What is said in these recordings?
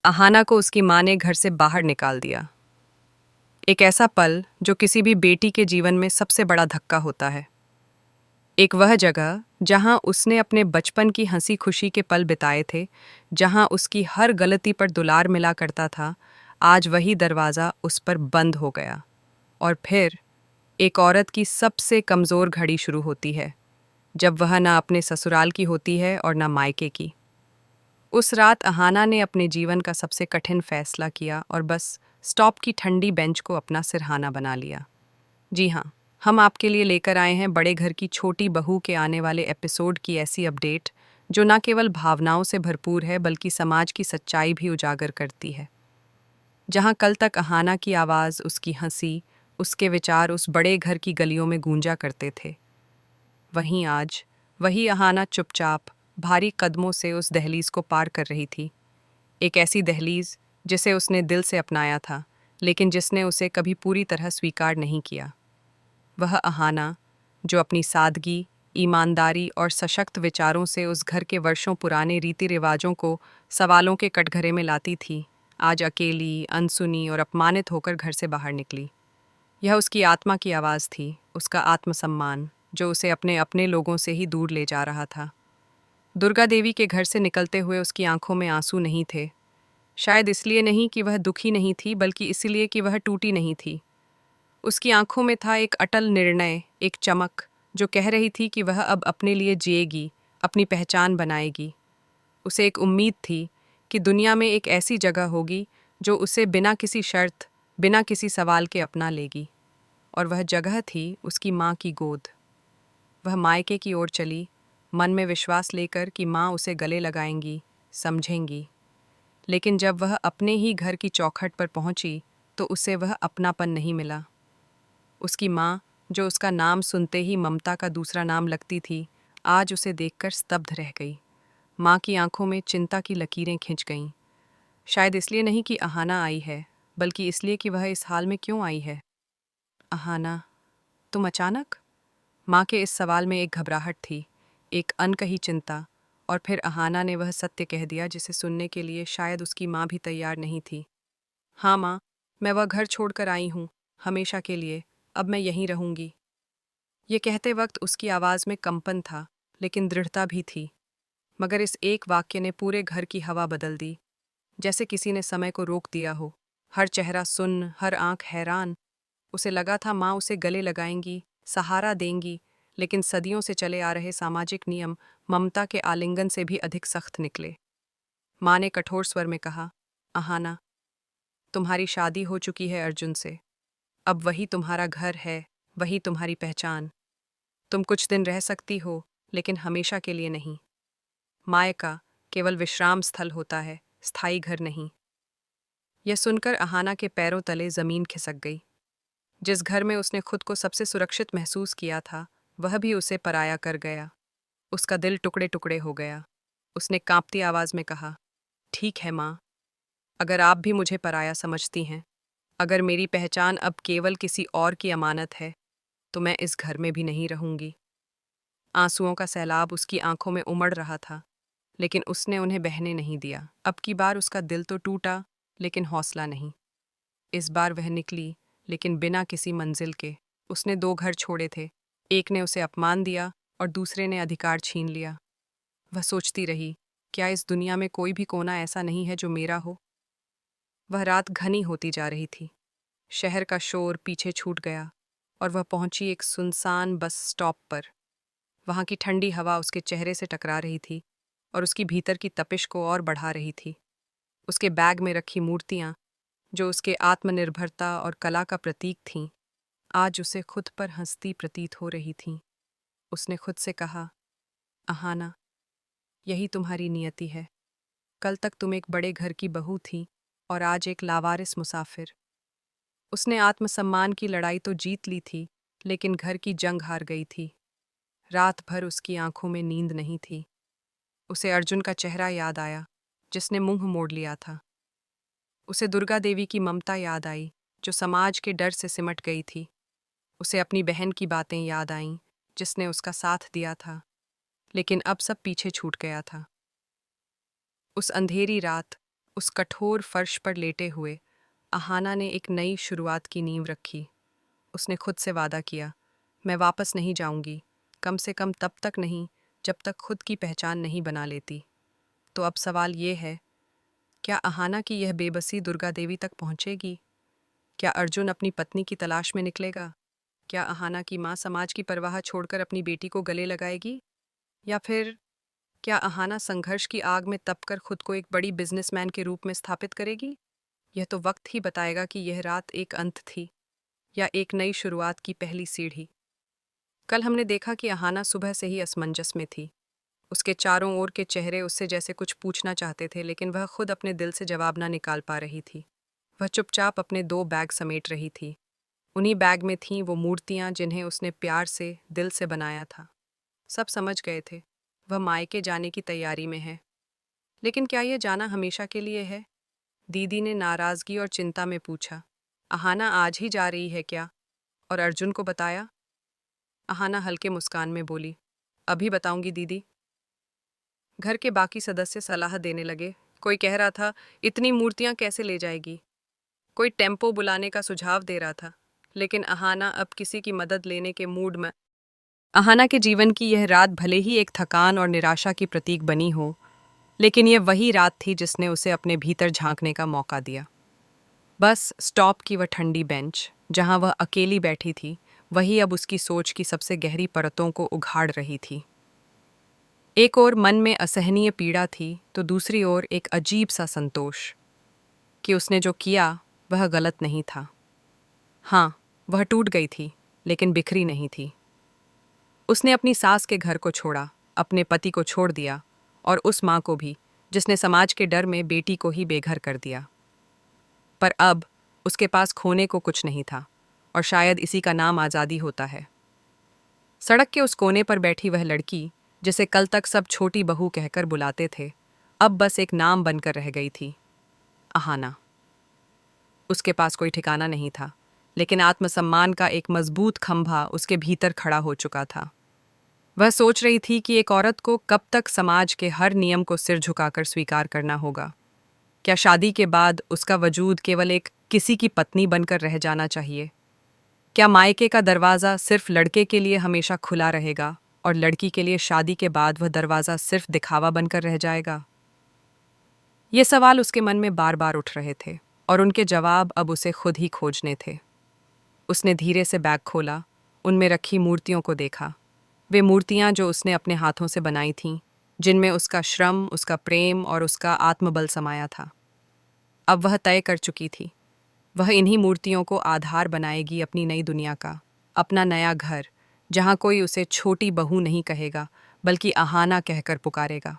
अहाना को उसकी माँ ने घर से बाहर निकाल दिया। एक ऐसा पल जो किसी भी बेटी के जीवन में सबसे बड़ा धक्का होता है। एक वह जगह जहां उसने अपने बचपन की हंसी खुशी के पल बिताए थे, जहां उसकी हर गलती पर दुलार मिला करता था, आज वही दरवाज़ा उस पर बंद हो गया। और फिर एक औरत की सबसे कमज़ोर घड़ी शुरू होती है, जब वह ना अपने ससुराल की होती है और ना मायके की। उस रात अहाना ने अपने जीवन का सबसे कठिन फैसला किया और बस स्टॉप की ठंडी बेंच को अपना सिरहाना बना लिया। जी हाँ, हम आपके लिए लेकर आए हैं बड़े घर की छोटी बहू के आने वाले एपिसोड की ऐसी अपडेट जो न केवल भावनाओं से भरपूर है बल्कि समाज की सच्चाई भी उजागर करती है। जहाँ कल तक अहाना की आवाज़, उसकी हंसी, उसके विचार उस बड़े घर की गलियों में गूंजा करते थे, वहीं आज वही अहाना चुपचाप भारी कदमों से उस दहलीज को पार कर रही थी। एक ऐसी दहलीज जिसे उसने दिल से अपनाया था, लेकिन जिसने उसे कभी पूरी तरह स्वीकार नहीं किया। वह अहाना जो अपनी सादगी, ईमानदारी और सशक्त विचारों से उस घर के वर्षों पुराने रीति रिवाजों को सवालों के कटघरे में लाती थी, आज अकेली, अनसुनी और अपमानित होकर घर से बाहर निकली। यह उसकी आत्मा की आवाज़ थी, उसका आत्मसम्मान, जो उसे अपने अपने लोगों से ही दूर ले जा रहा था। दुर्गा देवी के घर से निकलते हुए उसकी आंखों में आंसू नहीं थे। शायद इसलिए नहीं कि वह दुखी नहीं थी, बल्कि इसलिए कि वह टूटी नहीं थी। उसकी आंखों में था एक अटल निर्णय, एक चमक, जो कह रही थी कि वह अब अपने लिए जिएगी, अपनी पहचान बनाएगी। उसे एक उम्मीद थी कि दुनिया में एक ऐसी जगह होगी जो उसे बिना किसी शर्त, बिना किसी सवाल के अपना लेगी। और वह जगह थी उसकी माँ की गोद। वह मायके की ओर चली, मन में विश्वास लेकर कि माँ उसे गले लगाएंगी, समझेंगी। लेकिन जब वह अपने ही घर की चौखट पर पहुंची, तो उसे वह अपनापन नहीं मिला। उसकी माँ, जो उसका नाम सुनते ही ममता का दूसरा नाम लगती थी, आज उसे देखकर स्तब्ध रह गई। माँ की आंखों में चिंता की लकीरें खिंच गईं। शायद इसलिए नहीं कि अहाना आई है, बल्कि इसलिए कि वह इस हाल में क्यों आई है। अहाना, तुम अचानक? माँ के इस सवाल में एक घबराहट थी, एक अनकही चिंता, और फिर अहाना ने वह सत्य कह दिया जिसे सुनने के लिए शायद उसकी माँ भी तैयार नहीं थी। हाँ माँ, मैं वह घर छोड़कर आई हूँ, हमेशा के लिए। अब मैं यहीं रहूंगी। ये कहते वक्त उसकी आवाज़ में कंपन था, लेकिन दृढ़ता भी थी। मगर इस एक वाक्य ने पूरे घर की हवा बदल दी, जैसे किसी ने समय को रोक दिया हो। हर चेहरा सुन्न, हर आंख हैरान। उसे लगा था माँ उसे गले लगाएंगी, सहारा देंगी, लेकिन सदियों से चले आ रहे सामाजिक नियम ममता के आलिंगन से भी अधिक सख्त निकले। माँ ने कठोर स्वर में कहा, अहाना, तुम्हारी शादी हो चुकी है अर्जुन से। अब वही तुम्हारा घर है, वही तुम्हारी पहचान। तुम कुछ दिन रह सकती हो, लेकिन हमेशा के लिए नहीं। मायका केवल विश्राम स्थल होता है, स्थायी घर नहीं। यह सुनकर अहाना के पैरों तले जमीन खिसक गई। जिस घर में उसने खुद को सबसे सुरक्षित महसूस किया था, वह भी उसे पराया कर गया। उसका दिल टुकड़े टुकड़े हो गया। उसने कांपती आवाज में कहा, ठीक है माँ, अगर आप भी मुझे पराया समझती हैं, अगर मेरी पहचान अब केवल किसी और की अमानत है, तो मैं इस घर में भी नहीं रहूंगी। आंसुओं का सैलाब उसकी आंखों में उमड़ रहा था, लेकिन उसने उन्हें बहने नहीं दिया। अब की बार उसका दिल तो टूटा, लेकिन हौसला नहीं। इस बार वह निकली, लेकिन बिना किसी मंजिल के। उसने दो घर छोड़े थे, एक ने उसे अपमान दिया और दूसरे ने अधिकार छीन लिया। वह सोचती रही, क्या इस दुनिया में कोई भी कोना ऐसा नहीं है जो मेरा हो। वह रात घनी होती जा रही थी। शहर का शोर पीछे छूट गया और वह पहुंची एक सुनसान बस स्टॉप पर। वहां की ठंडी हवा उसके चेहरे से टकरा रही थी और उसकी भीतर की तपिश को और बढ़ा रही थी। उसके बैग में रखी मूर्तियां, जो उसके आत्मनिर्भरता और कला का प्रतीक थीं, आज उसे खुद पर हंसती प्रतीत हो रही थीं। उसने खुद से कहा, अहाना, यही तुम्हारी नियति है। कल तक तुम एक बड़े घर की बहू थी और आज एक लावारिस मुसाफिर। उसने आत्मसम्मान की लड़ाई तो जीत ली थी, लेकिन घर की जंग हार गई थी। रात भर उसकी आंखों में नींद नहीं थी। उसे अर्जुन का चेहरा याद आया, जिसने मुंह मोड़ लिया था। उसे दुर्गा देवी की ममता याद आई, जो समाज के डर से सिमट गई थी। उसे अपनी बहन की बातें याद आईं, जिसने उसका साथ दिया था, लेकिन अब सब पीछे छूट गया था। उस अंधेरी रात उस कठोर फर्श पर लेटे हुए अहाना ने एक नई शुरुआत की नींव रखी। उसने खुद से वादा किया, मैं वापस नहीं जाऊंगी, कम से कम तब तक नहीं जब तक खुद की पहचान नहीं बना लेती। तो अब सवाल ये है, क्या अहाना की यह बेबसी दुर्गा देवी तक पहुंचेगी? क्या अर्जुन अपनी पत्नी की तलाश में निकलेगा? क्या अहाना की माँ समाज की परवाह छोड़कर अपनी बेटी को गले लगाएगी? या फिर क्या अहाना संघर्ष की आग में तपकर खुद को एक बड़ी बिजनेसमैन के रूप में स्थापित करेगी? यह तो वक्त ही बताएगा कि यह रात एक अंत थी या एक नई शुरुआत की पहली सीढ़ी। कल हमने देखा कि अहाना सुबह से ही असमंजस में थी। उसके चारों ओर के चेहरे उससे जैसे कुछ पूछना चाहते थे, लेकिन वह खुद अपने दिल से जवाब ना निकाल पा रही थी। वह चुपचाप अपने 2 बैग समेट रही थी। उन्हीं बैग में थीं वो मूर्तियां जिन्हें उसने प्यार से, दिल से बनाया था। सब समझ गए थे, वह मायके जाने की तैयारी में है। लेकिन क्या यह जाना हमेशा के लिए है? दीदी ने नाराजगी और चिंता में पूछा। अहाना आज ही जा रही है क्या? और अर्जुन को बताया? अहाना हल्के मुस्कान में बोली, अभी बताऊंगी दीदी। घर के बाकी सदस्य सलाह देने लगे। कोई कह रहा था, इतनी मूर्तियां कैसे ले जाएगी? कोई टेम्पो बुलाने का सुझाव दे रहा था। लेकिन अहाना अब किसी की मदद लेने के मूड में। अहाना के जीवन की यह रात भले ही एक थकान और निराशा की प्रतीक बनी हो, लेकिन यह वही रात थी जिसने उसे अपने भीतर झांकने का मौका दिया। बस स्टॉप की वह ठंडी बेंच, जहां वह अकेली बैठी थी, वही अब उसकी सोच की सबसे गहरी परतों को उघाड़ रही थी। एक ओर मन में असहनीय पीड़ा थी, तो दूसरी ओर एक अजीब सा संतोष कि उसने जो किया वह गलत नहीं था। हाँ, वह टूट गई थी, लेकिन बिखरी नहीं थी। उसने अपनी सास के घर को छोड़ा, अपने पति को छोड़ दिया, और उस माँ को भी, जिसने समाज के डर में बेटी को ही बेघर कर दिया। पर अब उसके पास खोने को कुछ नहीं था, और शायद इसी का नाम आज़ादी होता है। सड़क के उस कोने पर बैठी वह लड़की, जिसे कल तक सब छोटी बहू कहकर बुलाते थे, अब बस एक नाम बनकर रह गई थी, अहाना। उसके पास कोई ठिकाना नहीं था, लेकिन आत्मसम्मान का एक मजबूत खंभा उसके भीतर खड़ा हो चुका था। वह सोच रही थी कि एक औरत को कब तक समाज के हर नियम को सिर झुकाकर स्वीकार करना होगा। क्या शादी के बाद उसका वजूद केवल एक किसी की पत्नी बनकर रह जाना चाहिए? क्या मायके का दरवाज़ा सिर्फ लड़के के लिए हमेशा खुला रहेगा और लड़की के लिए शादी के बाद वह दरवाज़ा सिर्फ दिखावा बनकर रह जाएगा? ये सवाल उसके मन में बार बार उठ रहे थे, और उनके जवाब अब उसे खुद ही खोजने थे। उसने धीरे से बैग खोला, उनमें रखी मूर्तियों को देखा। वे मूर्तियां जो उसने अपने हाथों से बनाई थीं, जिनमें उसका श्रम, उसका प्रेम और उसका आत्मबल समाया था। अब वह तय कर चुकी थी, वह इन्हीं मूर्तियों को आधार बनाएगी अपनी नई दुनिया का, अपना नया घर, जहां कोई उसे छोटी बहू नहीं कहेगा, बल्कि अहाना कहकर पुकारेगा।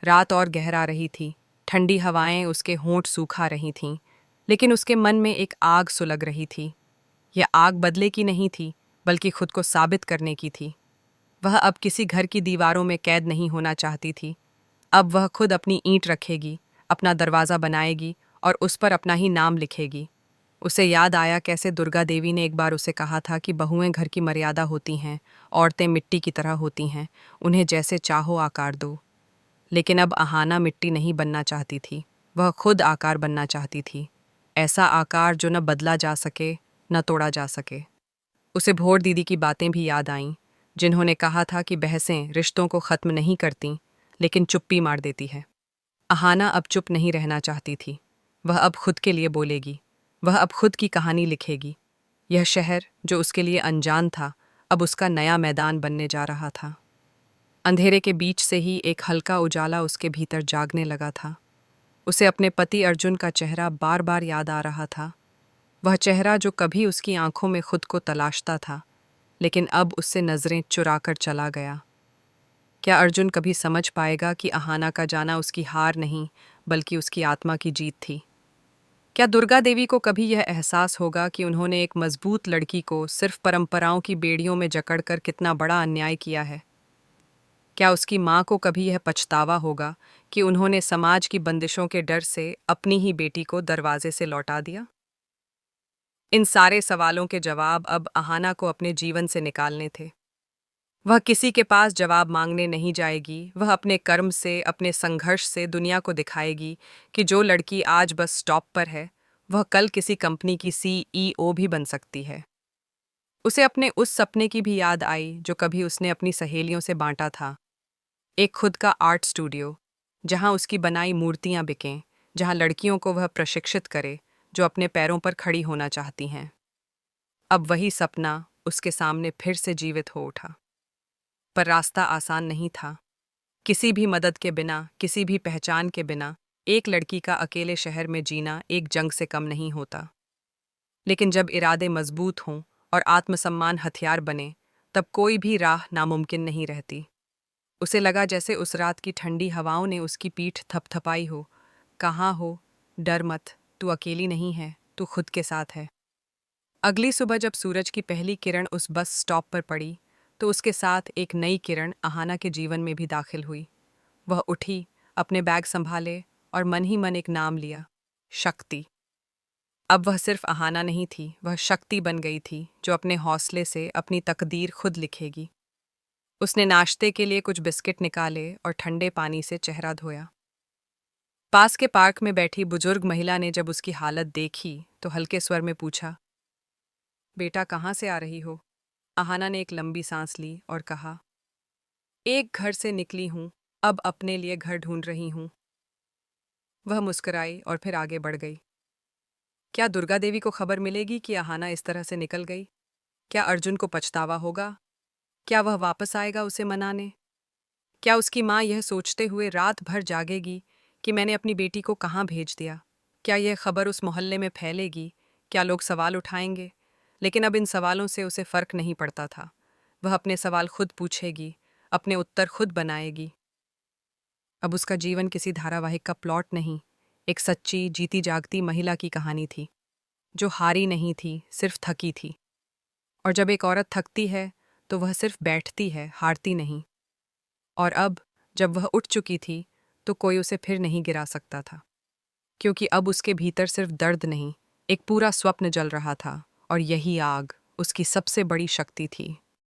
रात और गहरा रही थी, ठंडी हवाएं उसके होंठ सूखा रही थीं, लेकिन उसके मन में एक आग सुलग रही थी। यह आग बदले की नहीं थी, बल्कि खुद को साबित करने की थी। वह अब किसी घर की दीवारों में कैद नहीं होना चाहती थी। अब वह खुद अपनी ईंट रखेगी, अपना दरवाज़ा बनाएगी और उस पर अपना ही नाम लिखेगी। उसे याद आया कैसे दुर्गा देवी ने एक बार उसे कहा था कि बहुएं घर की मर्यादा होती हैं, औरतें मिट्टी की तरह होती हैं, उन्हें जैसे चाहो आकार दो। लेकिन अब अहाना मिट्टी नहीं बनना चाहती थी, वह खुद आकार बनना चाहती थी। ऐसा आकार जो न बदला जा सके, न तोड़ा जा सके। उसे भोर दीदी की बातें भी याद आईं, जिन्होंने कहा था कि बहसें रिश्तों को ख़त्म नहीं करतीं, लेकिन चुप्पी मार देती है। अहाना अब चुप नहीं रहना चाहती थी। वह अब खुद के लिए बोलेगी, वह अब खुद की कहानी लिखेगी। यह शहर जो उसके लिए अनजान था, अब उसका नया मैदान बनने जा रहा था। अंधेरे के बीच से ही एक हल्का उजाला उसके भीतर जागने लगा था। उसे अपने पति अर्जुन का चेहरा बार बार याद आ रहा था। वह चेहरा जो कभी उसकी आंखों में खुद को तलाशता था, लेकिन अब उससे नज़रें चुराकर चला गया। क्या अर्जुन कभी समझ पाएगा कि अहाना का जाना उसकी हार नहीं, बल्कि उसकी आत्मा की जीत थी? क्या दुर्गा देवी को कभी यह एहसास होगा कि उन्होंने एक मजबूत लड़की को सिर्फ परंपराओं की बेड़ियों में जकड़कर कितना बड़ा अन्याय किया है? क्या उसकी माँ को कभी यह पछतावा होगा कि उन्होंने समाज की बंदिशों के डर से अपनी ही बेटी को दरवाजे से लौटा दिया? इन सारे सवालों के जवाब अब अहाना को अपने जीवन से निकालने थे। वह किसी के पास जवाब मांगने नहीं जाएगी। वह अपने कर्म से, अपने संघर्ष से दुनिया को दिखाएगी कि जो लड़की आज बस स्टॉप पर है, वह कल किसी कंपनी की CEO भी बन सकती है। उसे अपने उस सपने की भी याद आई जो कभी उसने अपनी सहेलियों से बांटा था। एक खुद का आर्ट स्टूडियो, जहां उसकी बनाई मूर्तियां बिकें, जहां लड़कियों को वह प्रशिक्षित करे जो अपने पैरों पर खड़ी होना चाहती हैं। अब वही सपना उसके सामने फिर से जीवित हो उठा। पर रास्ता आसान नहीं था। किसी भी मदद के बिना, किसी भी पहचान के बिना, एक लड़की का अकेले शहर में जीना एक जंग से कम नहीं होता। लेकिन जब इरादे मजबूत हों और आत्मसम्मान हथियार बने, तब कोई भी राह नामुमकिन नहीं रहती। उसे लगा जैसे उस रात की ठंडी हवाओं ने उसकी पीठ थपथपाई हो। कहाँ हो, डर मत, तू अकेली नहीं है, तू खुद के साथ है। अगली सुबह जब सूरज की पहली किरण उस बस स्टॉप पर पड़ी, तो उसके साथ एक नई किरण अहाना के जीवन में भी दाखिल हुई। वह उठी, अपने बैग संभाले और मन ही मन एक नाम लिया, शक्ति। अब वह सिर्फ अहाना नहीं थी, वह शक्ति बन गई थी जो अपने हौसले से अपनी तकदीर खुद लिखेगी। उसने नाश्ते के लिए कुछ बिस्किट निकाले और ठंडे पानी से चेहरा धोया। पास के पार्क में बैठी बुजुर्ग महिला ने जब उसकी हालत देखी तो हल्के स्वर में पूछा, बेटा कहाँ से आ रही हो? अहाना ने एक लंबी सांस ली और कहा, एक घर से निकली हूँ, अब अपने लिए घर ढूंढ रही हूँ। वह मुस्कुराई और फिर आगे बढ़ गई। क्या दुर्गा देवी को खबर मिलेगी कि अहाना इस तरह से निकल गई? क्या अर्जुन को पछतावा होगा? क्या वह वापस आएगा उसे मनाने? क्या उसकी माँ यह सोचते हुए रात भर जागेगी कि मैंने अपनी बेटी को कहाँ भेज दिया? क्या यह खबर उस मोहल्ले में फैलेगी? क्या लोग सवाल उठाएंगे? लेकिन अब इन सवालों से उसे फर्क नहीं पड़ता था। वह अपने सवाल खुद पूछेगी, अपने उत्तर खुद बनाएगी। अब उसका जीवन किसी धारावाहिक का प्लॉट नहीं, एक सच्ची, जीती जागती महिला की कहानी थी, जो हारी नहीं थी, सिर्फ थकी थी। और जब एक औरत थकती है, तो वह सिर्फ बैठती है, हारती नहीं। और अब, जब वह उठ चुकी थी, तो कोई उसे फिर नहीं गिरा सकता था। क्योंकि अब उसके भीतर सिर्फ दर्द नहीं, एक पूरा स्वप्न जल रहा था, और यही आग उसकी सबसे बड़ी शक्ति थी।